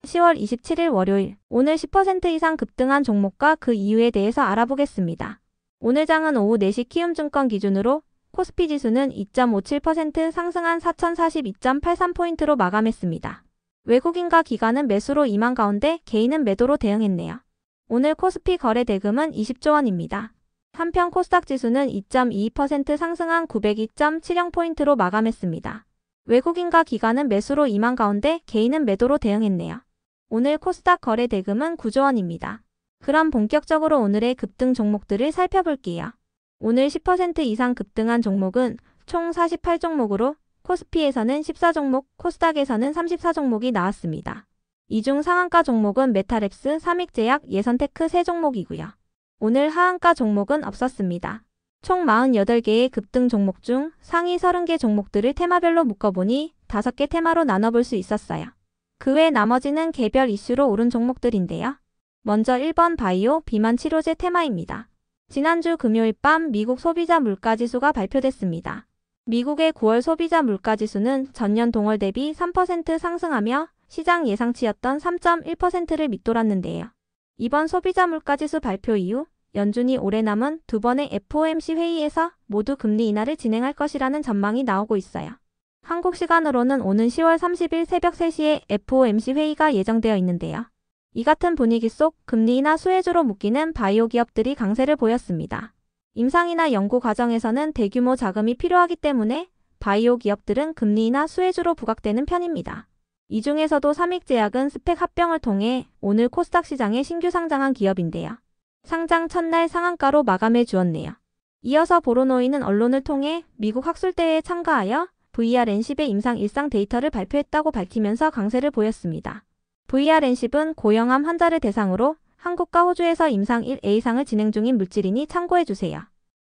10월 27일 월요일, 오늘 10% 이상 급등한 종목과 그 이유에 대해서 알아보겠습니다. 오늘 장은 오후 4시 키움증권 기준으로 코스피 지수는 2.57% 상승한 4042.83포인트로 마감했습니다. 외국인과 기관은 매수로 임한 가운데 개인은 매도로 대응했네요. 오늘 코스피 거래 대금은 20조 원입니다. 한편 코스닥 지수는 2.22% 상승한 902.70포인트로 마감했습니다. 외국인과 기관은 매수로 임한 가운데 개인은 매도로 대응했네요. 오늘 코스닥 거래 대금은 9조 원입니다. 그럼 본격적으로 오늘의 급등 종목들을 살펴볼게요. 오늘 10% 이상 급등한 종목은 총 48종목으로 코스피에서는 14종목, 코스닥에서는 34종목이 나왔습니다. 이 중 상한가 종목은 메타랩스, 삼익제약, 예선테크 3종목이고요. 오늘 하한가 종목은 없었습니다. 총 48개의 급등 종목 중 상위 30개 종목들을 테마별로 묶어보니 5개 테마로 나눠볼 수 있었어요. 그 외 나머지는 개별 이슈로 오른 종목들인데요. 먼저 1번 바이오, 비만 치료제 테마입니다. 지난주 금요일 밤 미국 소비자 물가지수가 발표됐습니다. 미국의 9월 소비자 물가지수는 전년 동월 대비 3% 상승하며 시장 예상치였던 3.1%를 밑돌았는데요. 이번 소비자 물가지수 발표 이후 연준이 올해 남은 2번의 FOMC 회의에서 모두 금리 인하를 진행할 것이라는 전망이 나오고 있어요. 한국 시간으로는 오는 10월 30일 새벽 3시에 FOMC 회의가 예정되어 있는데요. 이 같은 분위기 속 금리 인하 수혜주로 묶이는 바이오 기업들이 강세를 보였습니다. 임상이나 연구 과정에서는 대규모 자금이 필요하기 때문에 바이오 기업들은 금리 인하 수혜주로 부각되는 편입니다. 이 중에서도 삼익제약은 스펙 합병을 통해 오늘 코스닥 시장에 신규 상장한 기업인데요. 상장 첫날 상한가로 마감해 주었네요. 이어서 보로노이는 언론을 통해 미국 학술대회에 참가하여 VR-N십의 임상 일상 데이터를 발표했다고 밝히면서 강세를 보였습니다. VR-N십은 고령암 환자를 대상으로 한국과 호주에서 임상 1A상을 진행 중인 물질이니 참고해주세요.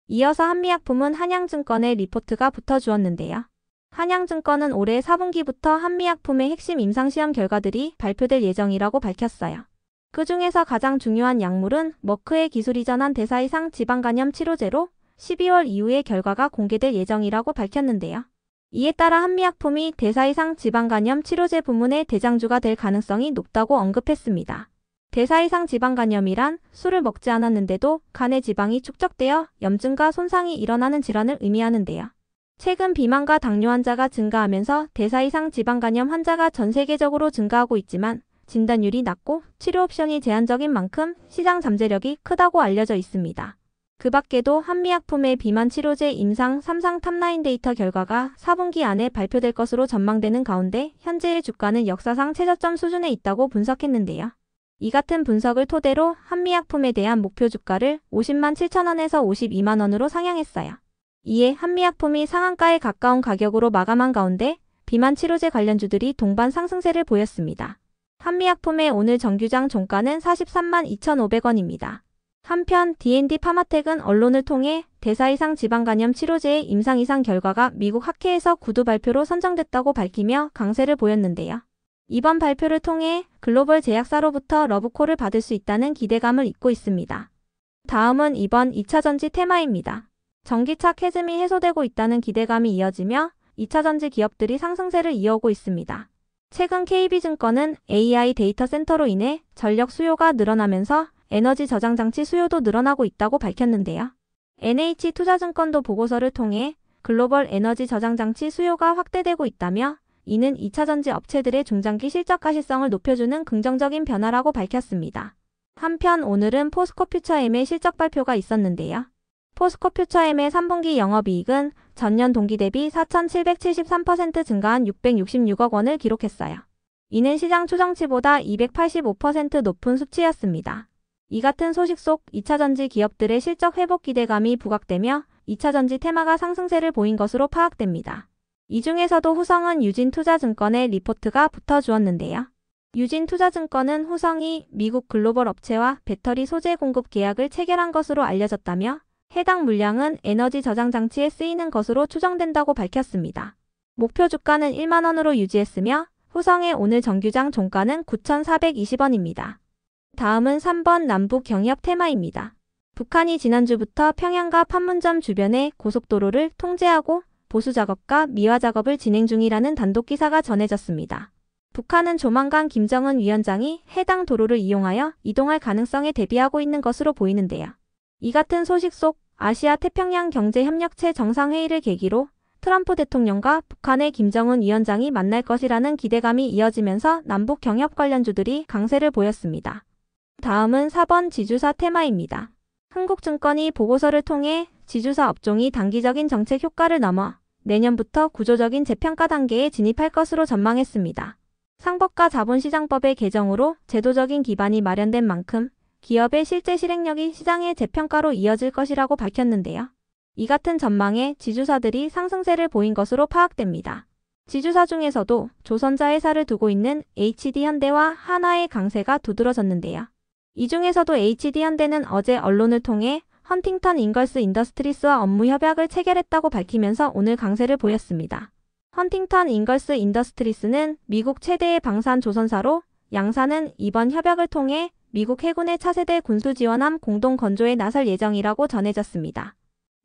이어서 한미약품은 한양증권의 리포트가 붙어주었는데요. 한양증권은 올해 4분기부터 한미약품의 핵심 임상시험 결과들이 발표될 예정이라고 밝혔어요. 그 중에서 가장 중요한 약물은 머크의 기술 이전한 대사이상 지방간염 치료제로 12월 이후에 결과가 공개될 예정이라고 밝혔는데요. 이에 따라 한미약품이 대사이상 지방간염 치료제 부문의 대장주가 될 가능성이 높다고 언급했습니다. 대사이상 지방간염이란 술을 먹지 않았는데도 간의 지방이 축적되어 염증과 손상이 일어나는 질환을 의미하는데요. 최근 비만과 당뇨 환자가 증가하면서 대사이상 지방간염 환자가 전 세계적으로 증가하고 있지만 진단율이 낮고 치료 옵션이 제한적인 만큼 시장 잠재력이 크다고 알려져 있습니다. 그 밖에도 한미약품의 비만 치료제 임상 3상 탑라인 데이터 결과가 4분기 안에 발표될 것으로 전망되는 가운데 현재의 주가는 역사상 최저점 수준에 있다고 분석했는데요. 이 같은 분석을 토대로 한미약품에 대한 목표 주가를 50만 7천 원에서 52만 원으로 상향했어요. 이에 한미약품이 상한가에 가까운 가격으로 마감한 가운데 비만 치료제 관련주들이 동반 상승세를 보였습니다. 한미약품의 오늘 정규장 종가는 43만 2,500원입니다. 한편 D&D 파마텍은 언론을 통해 대사이상 지방간염 치료제의 임상 이상 결과가 미국 학회에서 구두 발표로 선정됐다고 밝히며 강세를 보였는데요. 이번 발표를 통해 글로벌 제약사로부터 러브콜을 받을 수 있다는 기대감을 잇고 있습니다. 다음은 이번 2차전지 테마입니다. 전기차 캐즘이 해소되고 있다는 기대감이 이어지며 2차전지 기업들이 상승세를 이어오고 있습니다. 최근 KB증권은 AI 데이터 센터로 인해 전력 수요가 늘어나면서 에너지 저장 장치 수요도 늘어나고 있다고 밝혔는데요. NH투자증권도 보고서를 통해 글로벌 에너지 저장 장치 수요가 확대되고 있다며 이는 2차전지 업체들의 중장기 실적 가시성을 높여주는 긍정적인 변화라고 밝혔습니다. 한편 오늘은 포스코퓨처엠의 실적 발표가 있었는데요. 포스코퓨처엠의 3분기 영업이익은 전년 동기 대비 4,773% 증가한 666억 원을 기록했어요. 이는 시장 추정치보다 285% 높은 수치였습니다. 이 같은 소식 속 2차전지 기업들의 실적 회복 기대감이 부각되며 2차전지 테마가 상승세를 보인 것으로 파악됩니다. 이 중에서도 후성은 유진투자증권의 리포트가 붙어주었는데요. 유진투자증권은 후성이 미국 글로벌 업체와 배터리 소재 공급 계약을 체결한 것으로 알려졌다며 해당 물량은 에너지 저장 장치에 쓰이는 것으로 추정된다고 밝혔습니다. 목표 주가는 1만 원으로 유지했으며 후성의 오늘 정규장 종가는 9,420원입니다. 다음은 3번 남북 경협 테마입니다. 북한이 지난주부터 평양과 판문점 주변의 고속도로를 통제하고 보수 작업과 미화 작업을 진행 중이라는 단독 기사가 전해졌습니다. 북한은 조만간 김정은 위원장이 해당 도로를 이용하여 이동할 가능성에 대비하고 있는 것으로 보이는데요. 이 같은 소식 속 아시아 태평양 경제협력체 정상회의를 계기로 트럼프 대통령과 북한의 김정은 위원장이 만날 것이라는 기대감이 이어지면서 남북 경협 관련주들이 강세를 보였습니다. 다음은 4번 지주사 테마입니다. 흥국증권이 보고서를 통해 지주사 업종이 단기적인 정책 효과를 넘어 내년부터 구조적인 재평가 단계에 진입할 것으로 전망했습니다. 상법과 자본시장법의 개정으로 제도적인 기반이 마련된 만큼 기업의 실제 실행력이 시장의 재평가로 이어질 것이라고 밝혔는데요. 이 같은 전망에 지주사들이 상승세를 보인 것으로 파악됩니다. 지주사 중에서도 조선자 회사를 두고 있는 HD현대와 한화의 강세가 두드러졌는데요. 이 중에서도 HD현대는 어제 언론을 통해 헌팅턴 잉걸스 인더스트리스와 업무 협약을 체결했다고 밝히면서 오늘 강세를 보였습니다. 헌팅턴 잉걸스 인더스트리스는 미국 최대의 방산 조선사로 양사는 이번 협약을 통해 미국 해군의 차세대 군수지원함 공동 건조에 나설 예정이라고 전해졌습니다.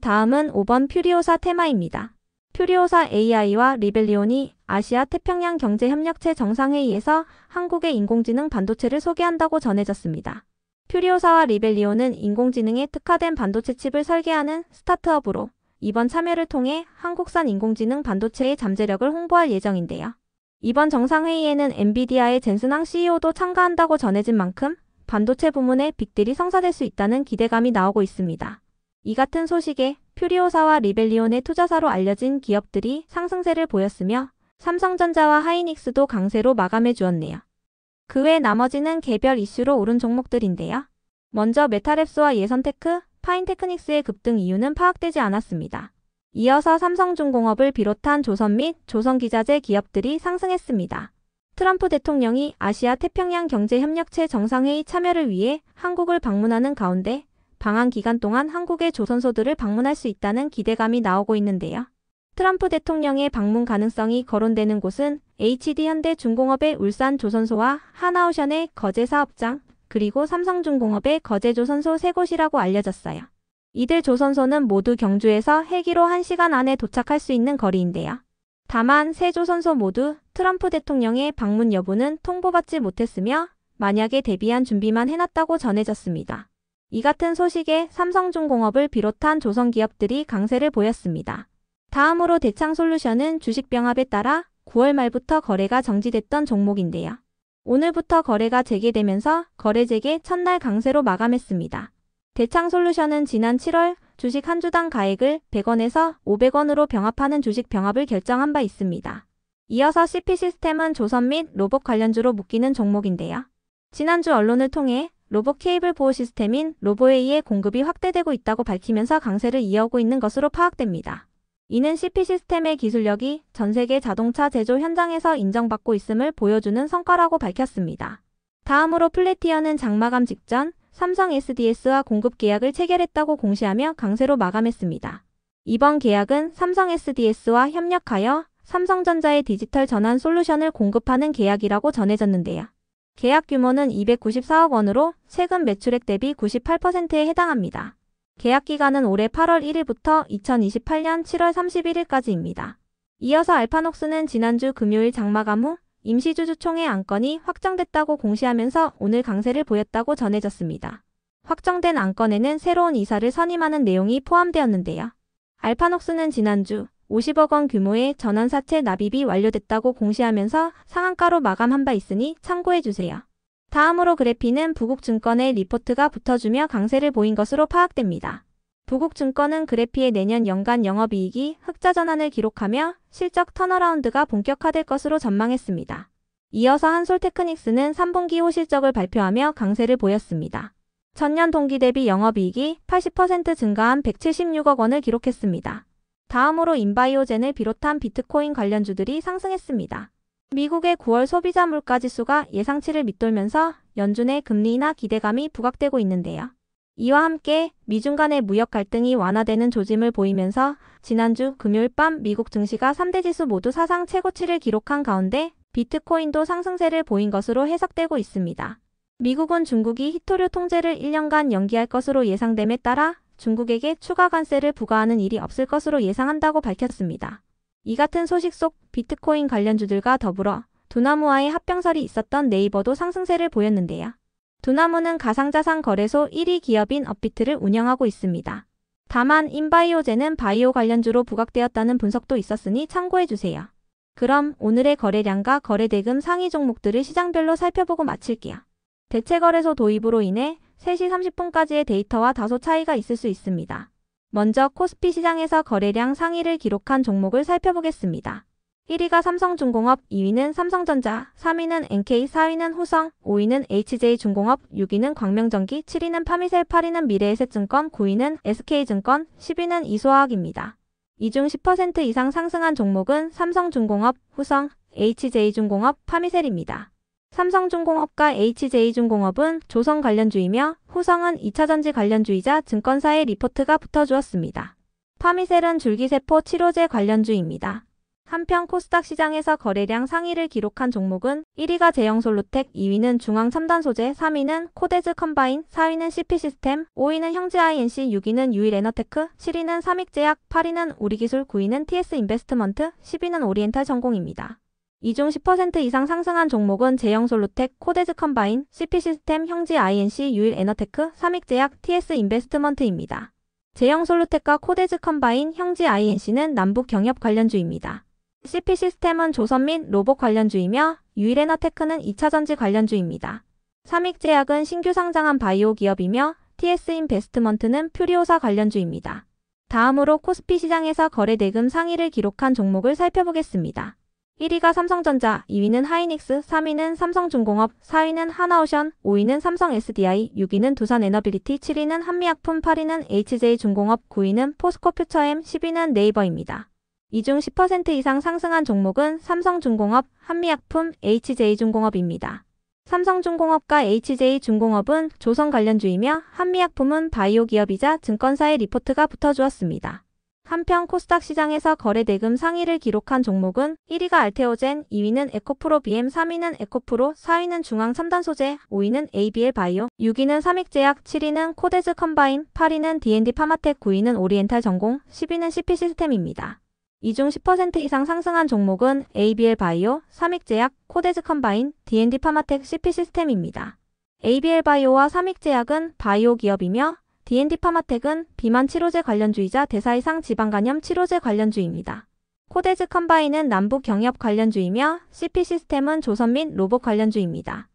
다음은 5번 퓨리오사 테마입니다. 퓨리오사 AI와 리벨리온이 아시아 태평양 경제협력체 정상회의에서 한국의 인공지능 반도체를 소개한다고 전해졌습니다. 퓨리오사와 리벨리온은 인공지능에 특화된 반도체 칩을 설계하는 스타트업으로 이번 참여를 통해 한국산 인공지능 반도체의 잠재력을 홍보할 예정인데요. 이번 정상회의에는 엔비디아의 젠슨항 CEO도 참가한다고 전해진 만큼 반도체 부문의 빅딜이 성사될 수 있다는 기대감이 나오고 있습니다. 이 같은 소식에 퓨리오사와 리벨리온의 투자사로 알려진 기업들이 상승세를 보였으며 삼성전자와 하이닉스도 강세로 마감해 주었네요. 그 외 나머지는 개별 이슈로 오른 종목들인데요. 먼저 메타랩스와 예선테크, 파인테크닉스의 급등 이유는 파악되지 않았습니다. 이어서 삼성중공업을 비롯한 조선 및 조선기자재 기업들이 상승했습니다. 트럼프 대통령이 아시아 태평양 경제협력체 정상회의 참여를 위해 한국을 방문하는 가운데 방한 기간 동안 한국의 조선소들을 방문할 수 있다는 기대감이 나오고 있는데요. 트럼프 대통령의 방문 가능성이 거론되는 곳은 HD현대중공업의 울산 조선소와 하나오션의 거제 사업장, 그리고 삼성중공업의 거제 조선소 3곳이라고 알려졌어요. 이들 조선소는 모두 경주에서 헬기로 1시간 안에 도착할 수 있는 거리인데요. 다만 세 조선소 모두 트럼프 대통령의 방문 여부는 통보받지 못했으며 만약에 대비한 준비만 해놨다고 전해졌습니다. 이 같은 소식에 삼성중공업을 비롯한 조선기업들이 강세를 보였습니다. 다음으로 대창솔루션은 주식병합에 따라 9월 말부터 거래가 정지됐던 종목인데요. 오늘부터 거래가 재개되면서 거래 재개 첫날 강세로 마감했습니다. 대창솔루션은 지난 7월 주식 한 주당 가액을 100원에서 500원으로 병합하는 주식 병합을 결정한 바 있습니다. 이어서 CP시스템은 조선 및 로봇 관련주로 묶이는 종목인데요. 지난주 언론을 통해 로봇 케이블 보호 시스템인 로보웨이의 공급이 확대되고 있다고 밝히면서 강세를 이어오고 있는 것으로 파악됩니다. 이는 CP시스템의 기술력이 전 세계 자동차 제조 현장에서 인정받고 있음을 보여주는 성과라고 밝혔습니다. 다음으로 플래티어는 장마감 직전 삼성 SDS와 공급 계약을 체결했다고 공시하며 강세로 마감했습니다. 이번 계약은 삼성 SDS와 협력하여 삼성전자의 디지털 전환 솔루션을 공급하는 계약이라고 전해졌는데요. 계약 규모는 294억 원으로 최근 매출액 대비 98%에 해당합니다. 계약 기간은 올해 8월 1일부터 2028년 7월 31일까지입니다. 이어서 알파녹스는 지난주 금요일 장마감 후 임시주주총회 안건이 확정됐다고 공시하면서 오늘 강세를 보였다고 전해졌습니다. 확정된 안건에는 새로운 이사를 선임하는 내용이 포함되었는데요. 알파녹스는 지난주 50억 원 규모의 전환사채 납입이 완료됐다고 공시하면서 상한가로 마감한 바 있으니 참고해주세요. 다음으로 그래피는 부국증권의 리포트가 붙어주며 강세를 보인 것으로 파악됩니다. 부국증권은 그래피의 내년 연간 영업이익이 흑자 전환을 기록하며 실적 턴어라운드가 본격화될 것으로 전망했습니다. 이어서 한솔테크닉스는 3분기 호 실적을 발표하며 강세를 보였습니다. 전년 동기 대비 영업이익이 80% 증가한 176억 원을 기록했습니다. 다음으로 인바이오젠을 비롯한 비트코인 관련주들이 상승했습니다. 미국의 9월 소비자 물가지수가 예상치를 밑돌면서 연준의 금리 인하 기대감이 부각되고 있는데요. 이와 함께 미중 간의 무역 갈등이 완화되는 조짐을 보이면서 지난주 금요일 밤 미국 증시가 3대 지수 모두 사상 최고치를 기록한 가운데 비트코인도 상승세를 보인 것으로 해석되고 있습니다. 미국은 중국이 히토류 통제를 1년간 연기할 것으로 예상됨에 따라 중국에게 추가 관세를 부과하는 일이 없을 것으로 예상한다고 밝혔습니다. 이 같은 소식 속 비트코인 관련주들과 더불어 두나무와의 합병설이 있었던 네이버도 상승세를 보였는데요. 두나무는 가상자산 거래소 1위 기업인 업비트를 운영하고 있습니다. 다만 인바이오제는 바이오 관련주로 부각되었다는 분석도 있었으니 참고해주세요. 그럼 오늘의 거래량과 거래대금 상위 종목들을 시장별로 살펴보고 마칠게요. 대체거래소 도입으로 인해 3시 30분까지의 데이터와 다소 차이가 있을 수 있습니다. 먼저 코스피 시장에서 거래량 상위를 기록한 종목을 살펴보겠습니다. 1위가 삼성중공업, 2위는 삼성전자, 3위는 NK, 4위는 후성, 5위는 HJ중공업, 6위는 광명전기, 7위는 파미셀, 8위는 미래에셋증권, 9위는 SK증권, 10위는 이소화학입니다. 이 중 10% 이상 상승한 종목은 삼성중공업, 후성, HJ중공업, 파미셀입니다. 삼성중공업과 HJ중공업은 조선 관련주이며 후성은 2차전지 관련주이자 증권사의 리포트가 붙어주었습니다. 파미셀은 줄기세포 치료제 관련주입니다. 한편 코스닥 시장에서 거래량 상위를 기록한 종목은 1위가 제형솔루텍, 2위는 중앙첨단소재, 3위는 코데즈 컴바인, 4위는 CP시스템, 5위는 형지INC, 6위는 유일에너테크, 7위는 삼익제약, 8위는 우리기술, 9위는 TS인베스트먼트, 10위는 오리엔탈전공입니다. 이 중 10% 이상 상승한 종목은 제형솔루텍, 코데즈 컴바인, CP시스템, 형지INC, 유일에너테크, 삼익제약, TS인베스트먼트입니다. 제형솔루텍과 코데즈 컴바인, 형지INC는 남북경협 관련주입니다. CP시스템은 조선 및 로봇 관련주이며 유일에너테크는 2차전지 관련주입니다. 삼익제약은 신규 상장한 바이오 기업이며 TS인베스트먼트는 퓨리오사 관련주입니다. 다음으로 코스피 시장에서 거래대금 상위를 기록한 종목을 살펴보겠습니다. 1위가 삼성전자, 2위는 하이닉스, 3위는 삼성중공업, 4위는 하나오션, 5위는 삼성SDI, 6위는 두산에너빌리티, 7위는 한미약품, 8위는 HJ중공업, 9위는 포스코퓨처엠, 10위는 네이버입니다. 이 중 10% 이상 상승한 종목은 삼성중공업, 한미약품, HJ중공업입니다. 삼성중공업과 HJ중공업은 조선 관련주이며 한미약품은 바이오 기업이자 증권사의 리포트가 붙어주었습니다. 한편 코스닥 시장에서 거래대금 상위를 기록한 종목은 1위가 알테오젠, 2위는 에코프로 BM, 3위는 에코프로, 4위는 중앙첨단소재, 5위는 ABL바이오, 6위는 삼익제약, 7위는 코데즈 컴바인, 8위는 D&D 파마텍, 9위는 오리엔탈전공, 10위는 CP시스템입니다. 이 중 10% 이상 상승한 종목은 ABL바이오, 삼익제약, 코데즈 컴바인, D&D 파마텍, CP시스템입니다. ABL바이오와 삼익제약은 바이오 기업이며 D&D 파마텍은 비만 치료제 관련주이자 대사이상 지방간염 치료제 관련주입니다. 코데즈 컴바인은 남북 경협 관련주이며 CP시스템은 조선 및 로봇 관련주입니다.